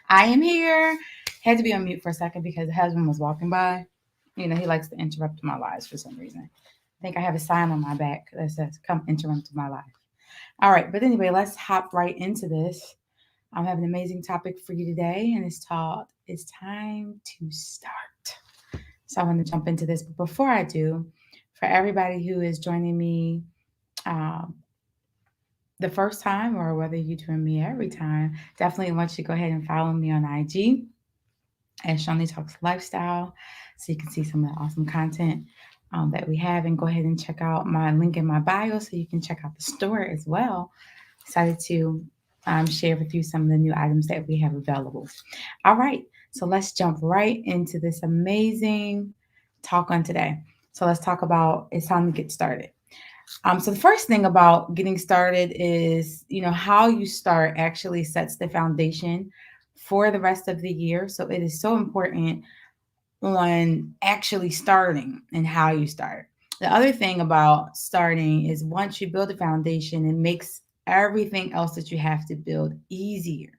I am here. Had to be on mute for a second because the husband was walking by. He likes to interrupt my lives for some reason. I think I have a sign on my back that says, "Come interrupt my life." All right, but anyway, let's hop right into this. I have an amazing topic for you today, and it's called "It's Time to Start." So I want to jump into this, but before I do, for everybody who is joining me um, the first time or whether you join me every time, definitely want you to go ahead and follow me on IG at Shoney Talks Lifestyle so you can see some of the awesome content that we have. And go ahead and check out my link in my bio so you can check out the store as well. Excited to share with you some of the new items that we have available. All right, so let's jump right into this amazing talk on today. So let's talk about it's time to get started. So the first thing about getting started is, how you start actually sets the foundation for the rest of the year. So it is so important on actually starting and how you start. The other thing about starting is once you build a foundation, it makes everything else that you have to build easier.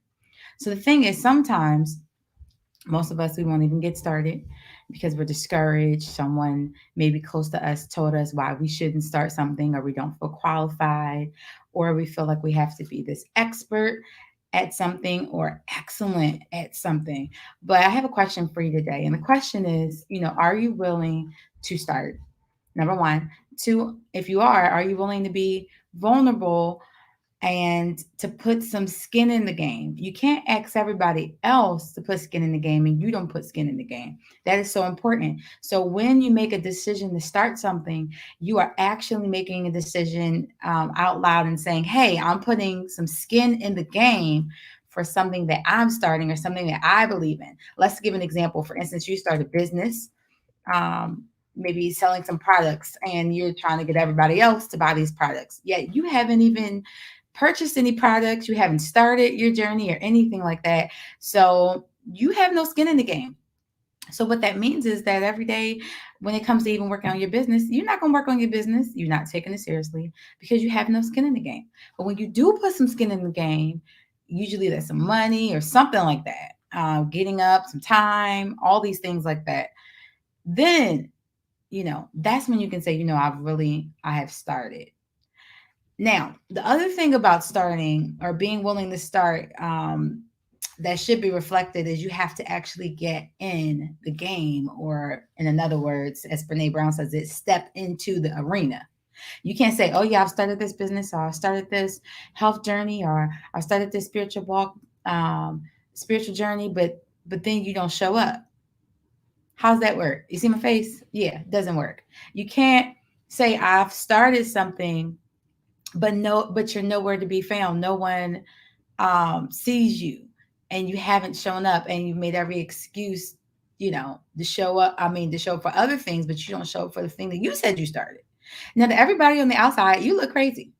So the thing is, sometimes most of us, we won't even get started because we're discouraged. Someone maybe close to us told us why we shouldn't start something, or we don't feel qualified, or we feel like we have to be this expert at something or excellent at something. But I have a question for you today. And the question is, are you willing to start? Number one. Two, if you are you willing to be vulnerable and to put some skin in the game? You can't ask everybody else to put skin in the game and you don't put skin in the game. That is so important. So when you make a decision to start something, you are actually making a decision out loud and saying, hey, I'm putting some skin in the game for something that I'm starting or something that I believe in. Let's give an example. For instance, you start a business, maybe selling some products, and you're trying to get everybody else to buy these products, yet you haven't even purchased any products, you haven't started your journey or anything like that. So you have no skin in the game. So what that means is that every day when it comes to even working on your business, you're not going to work on your business. You're not taking it seriously because you have no skin in the game. But when you do put some skin in the game, usually that's some money or something like that, getting up, some time, all these things like that. Then, that's when you can say, I have started. Now, the other thing about starting or being willing to start, that should be reflected is you have to actually get in the game, or in other words, as Brene Brown says it, step into the arena. You can't say, oh yeah, I've started this business, or I started this health journey, or I started this spiritual journey, but then you don't show up. How's that work? You see my face? Yeah, it doesn't work. You can't say I've started something, but you're nowhere to be found. No one sees you, and you haven't shown up, and you've made every excuse, to show up. I mean, to show up for other things, but you don't show up for the thing that you said you started. Now, to everybody on the outside, you look crazy.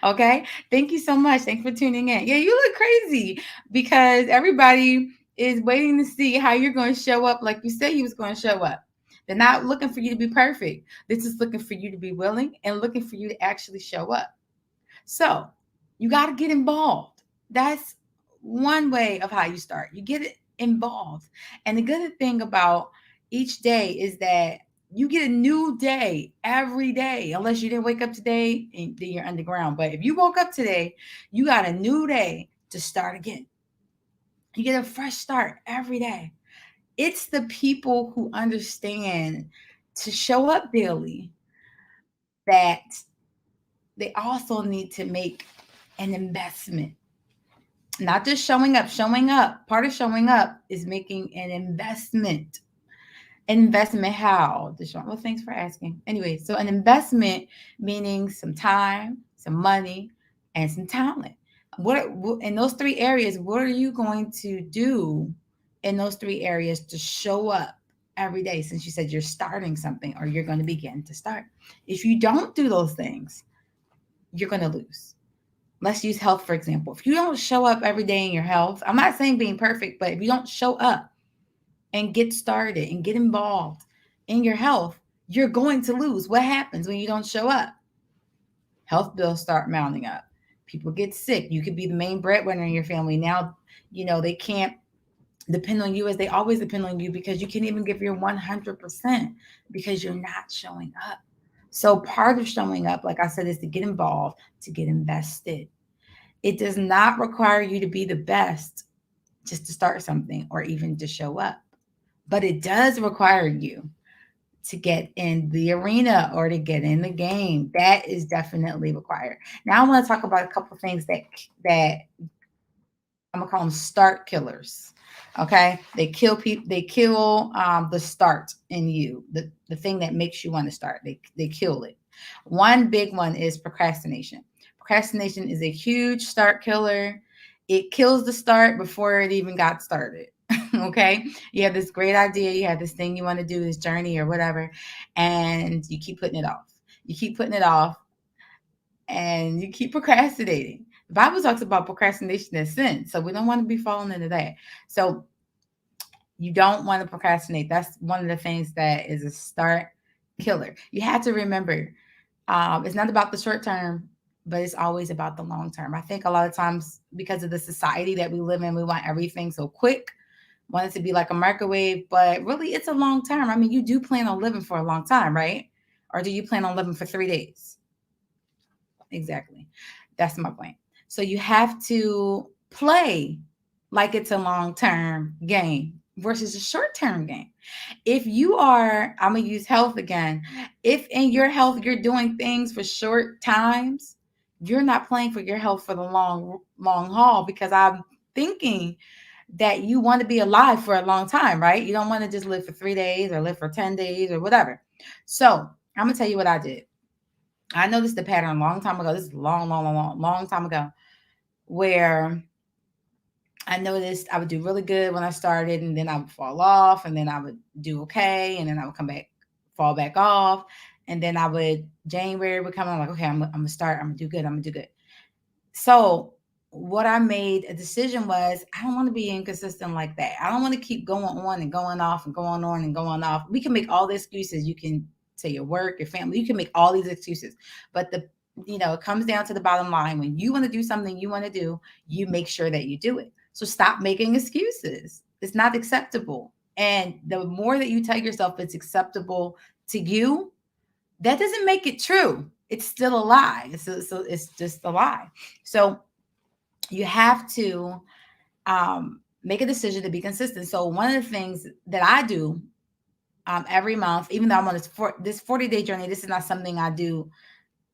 Okay. Thank you so much. Thanks for tuning in. Yeah, you look crazy because everybody is waiting to see how you're going to show up like you said you was going to show up. They're not looking for you to be perfect. They're just looking for you to be willing and looking for you to actually show up. So you got to get involved. That's one way of how you start. You get involved. And the good thing about each day is that you get a new day every day, unless you didn't wake up today and then you're underground. But if you woke up today, you got a new day to start again. You get a fresh start every day. It's the people who understand to show up daily that they also need to make an investment. Not just showing up. Showing up, part of showing up is making an investment. An investment how? Well, thanks for asking. Anyway, so an investment meaning some time, some money, and some talent. What in those three areas, what are you going to do in those three areas to show up every day, since you said you're starting something or you're going to begin to start? If you don't do those things, you're going to lose. Let's use health, for example. If you don't show up every day in your health, I'm not saying being perfect, but if you don't show up and get started and get involved in your health, you're going to lose. What happens when you don't show up? Health bills start mounting up. People get sick. You could be the main breadwinner in your family. Now They can't depend on you as they always depend on you, because you can't even give your 100% because you're not showing up. So part of showing up, like I said, is to get involved, to get invested. It does not require you to be the best just to start something or even to show up, but it does require you to get in the arena or to get in the game. That is definitely required. Now I want to talk about a couple of things that I'm gonna call them start killers. Okay, they kill people. They kill the start in you, the thing that makes you want to start. They kill it. One big one is procrastination. Procrastination is a huge start killer. It kills the start before it even got started. Okay, you have this great idea, you have this thing you want to do, this journey or whatever, and you keep putting it off. You keep putting it off, and you keep procrastinating. The Bible talks about procrastination as sin, so we don't want to be falling into that. So you don't want to procrastinate. That's one of the things that is a start killer. You have to remember, it's not about the short term, but it's always about the long term. I think a lot of times, because of the society that we live in, we want everything so quick, want it to be like a microwave, but really it's a long term. I mean, you do plan on living for a long time, right? Or do you plan on living for 3 days? Exactly. That's my point. So you have to play like it's a long-term game versus a short-term game. If you are, I'm going to use health again. If in your health you're doing things for short times, you're not playing for your health for the long haul, because I'm thinking that you want to be alive for a long time, right? You don't want to just live for 3 days or live for 10 days or whatever. So I'm going to tell you what I did. I noticed the pattern a long time ago. This is long time ago, where I noticed I would do really good when I started, and then I would fall off, and then I would do okay, and then I would come back, fall back off, and then January would come. I'm like, okay, I'm gonna start. I'm gonna do good. I'm gonna do good. So what I made a decision was, I don't want to be inconsistent like that. I don't want to keep going on and going off and going on and going off. We can make all the excuses. You can say your work, your family, you can make all these excuses. But it comes down to the bottom line. When you want to do something you want to do, you make sure that you do it. So stop making excuses. It's not acceptable. And the more that you tell yourself it's acceptable to you, that doesn't make it true. It's still a lie. So it's just a lie. So you have to make a decision to be consistent. So one of the things that I do every month, even though I'm on this 40-day journey, this is not something I do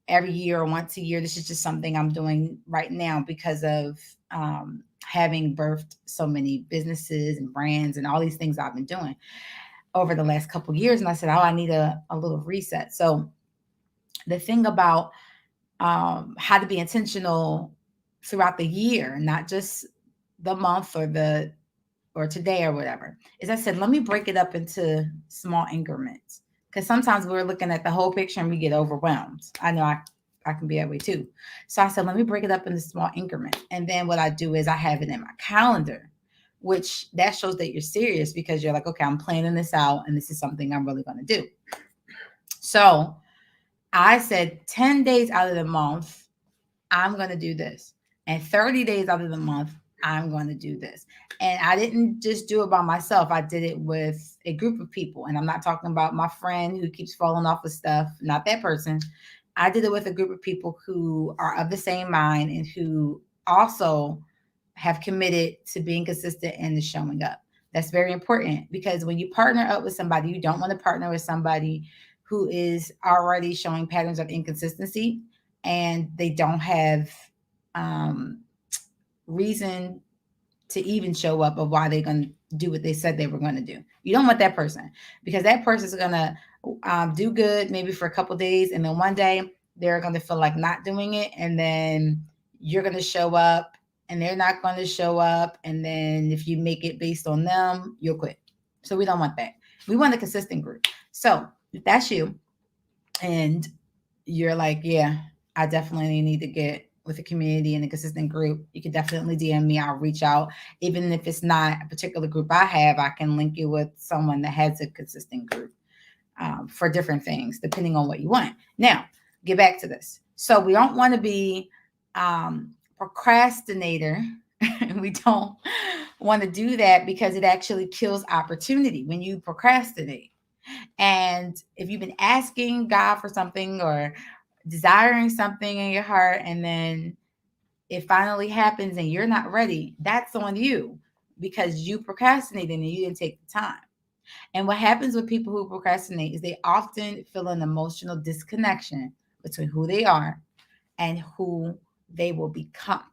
every year or once a year. This is just something I'm doing right now because of having birthed so many businesses and brands and all these things I've been doing over the last couple of years. And I said, I need a little reset. So the thing about how to be intentional throughout the year, not just the month or today or whatever, is I said, let me break it up into small increments. Because sometimes we're looking at the whole picture and we get overwhelmed. I know I can be that way too. So I said, let me break it up into small increments. And then what I do is I have it in my calendar, which that shows that you're serious, because you're like, okay, I'm planning this out and this is something I'm really going to do. So I said 10 days out of the month, I'm going to do this. And 30 days out of the month, I'm going to do this. And I didn't just do it by myself. I did it with a group of people. And I'm not talking about my friend who keeps falling off of stuff, not that person. I did it with a group of people who are of the same mind and who also have committed to being consistent and to showing up. That's very important, because when you partner up with somebody, you don't want to partner with somebody who is already showing patterns of inconsistency and they don't have reason to even show up of why they're going to do what they said they were going to do. You don't want that person, because that person is going to do good maybe for a couple of days, and then one day they're going to feel like not doing it, and then you're going to show up and they're not going to show up, and then if you make it based on them, you'll quit. So we don't want that. We want a consistent group. So if that's you and you're like, yeah, I definitely need to get with a community and a consistent group, you can definitely DM me. I'll reach out. Even if it's not a particular group I have, I can link you with someone that has a consistent group for different things, depending on what you want. Now, get back to this. So we don't want to be procrastinator We don't want to do that because it actually kills opportunity when you procrastinate. And if you've been asking God for something or desiring something in your heart, and then it finally happens and you're not ready, that's on you because you procrastinated and you didn't take the time. And what happens with people who procrastinate is they often feel an emotional disconnection between who they are and who they will become.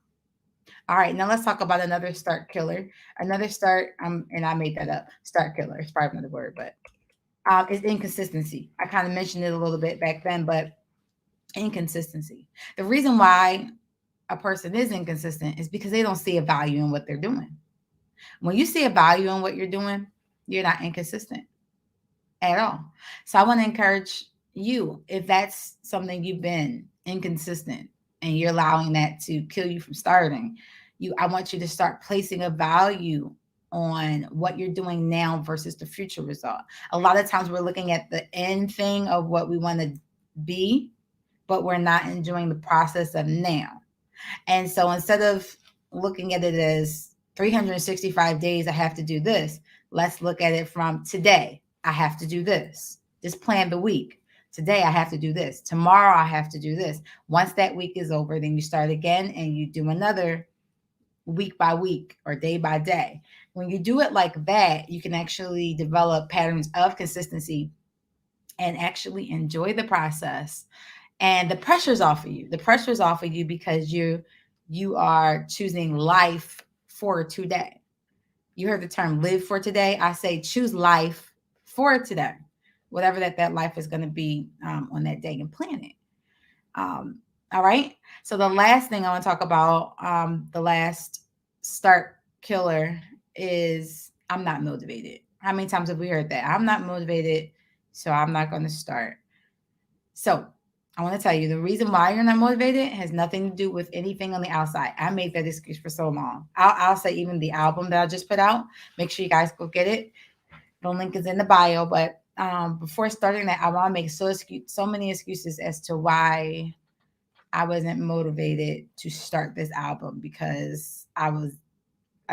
All right, now let's talk about another start killer. Another start, and I made that up. Start killer. It's probably not a word, but is inconsistency. I kind of mentioned it a little bit back then, but inconsistency. The reason why a person is inconsistent is because they don't see a value in what they're doing. When you see a value in what you're doing, you're not inconsistent at all. So I want to encourage you, if that's something you've been inconsistent and you're allowing that to kill you from starting, I want you to start placing a value on what you're doing now versus the future result. A lot of times we're looking at the end thing of what we want to be, but we're not enjoying the process of now. And so instead of looking at it as 365 days, I have to do this, let's look at it from today. I have to do this. Just plan the week. Today, I have to do this. Tomorrow, I have to do this. Once that week is over, then you start again and you do another week by week or day by day. When you do it like that, you can actually develop patterns of consistency and actually enjoy the process. And the pressure's off of you. The pressure's off of you because you are choosing life for today. You heard the term live for today. I say choose life for today, whatever that life is going to be on that day and plan it. All right. So the last thing I want to talk about, the last start killer is I'm not motivated. How many times have we heard that? I'm not motivated, so I'm not going to start. So I want to tell you the reason why you're not motivated has nothing to do with anything on the outside. I made that excuse for so long. I'll say even the album that I just put out, make sure you guys go get it. The link is in the bio. But before starting that, I want to make so many excuses as to why I wasn't motivated to start this album because I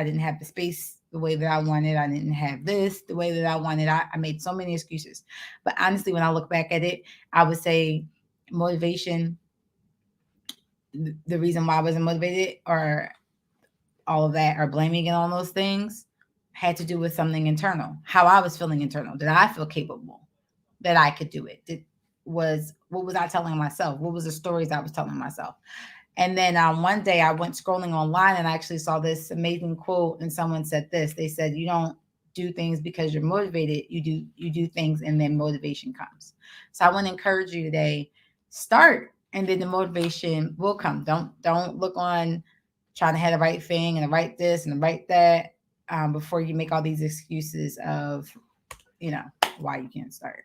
didn't have the space the way that I wanted. I didn't have this the way that I wanted. I made so many excuses. But honestly, when I look back at it, I would say motivation, the reason why I wasn't motivated or all of that or blaming it on those things had to do with something internal. How I was feeling internal. Did I feel capable that I could do it? What was I telling myself? What was the stories I was telling myself? And then one day I went scrolling online and I actually saw this amazing quote, and someone said this. They said, "You don't do things because you're motivated. You do things, and then motivation comes." So I want to encourage you today: start, and then the motivation will come. Don't look on trying to have the right thing and the right this and the right that before you make all these excuses of you know why you can't start.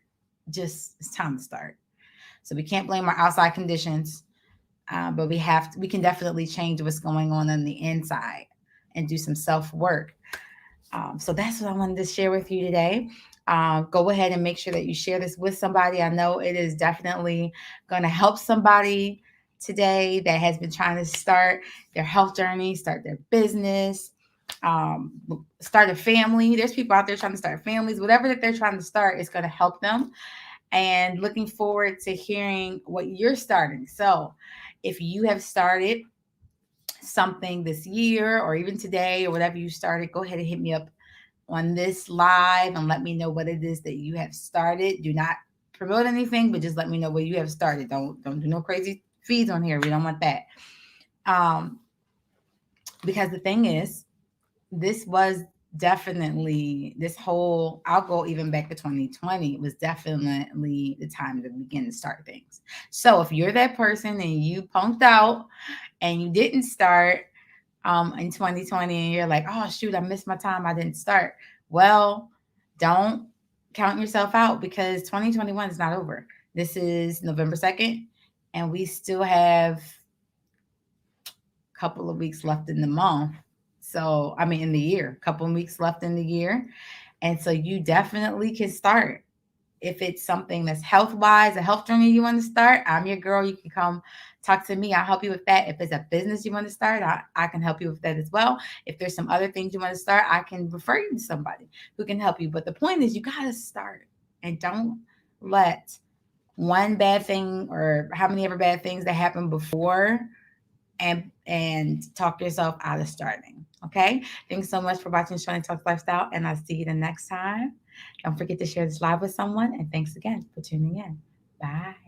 Just it's time to start. So we can't blame our outside conditions, but we can definitely change what's going on the inside and do some self work. So that's what I wanted to share with you today. Go ahead and make sure that you share this with somebody. I know it is definitely going to help somebody today that has been trying to start their health journey, start their business, start a family. There's people out there trying to start families. Whatever that they're trying to start is going to help them. And looking forward to hearing what you're starting. So, if you have started something this year or even today or whatever you started, go ahead and hit me up on this live and let me know what it is that you have started. Do not promote anything, but just let me know what you have started. Don't do no crazy feeds on here. We don't want that. Because the thing is, this was definitely I'll go even back to 2020. It was definitely the time to begin to start things. So if you're that person and you punked out and you didn't start in 2020 and you're like, oh shoot, I missed my time, I didn't start. Well, don't count yourself out because 2021 is not over. This is November 2nd and we still have a couple of weeks left in the month. So, I mean, in the year, a couple of weeks left in the year. And so you definitely can start If it's something that's health wise, a health journey you want to start, I'm your girl. You can come talk to me. I'll help you with that. If it's a business you want to start, I can help you with that as well. If there's some other things you want to start, I can refer you to somebody who can help you. But the point is, you got to start, and don't let one bad thing or how many ever bad things that happened before and talk yourself out of starting. Okay. Thanks so much for watching Shoney Talks Lifestyle, and I'll see you the next time. Don't forget to share this live with someone. And thanks again for tuning in. Bye.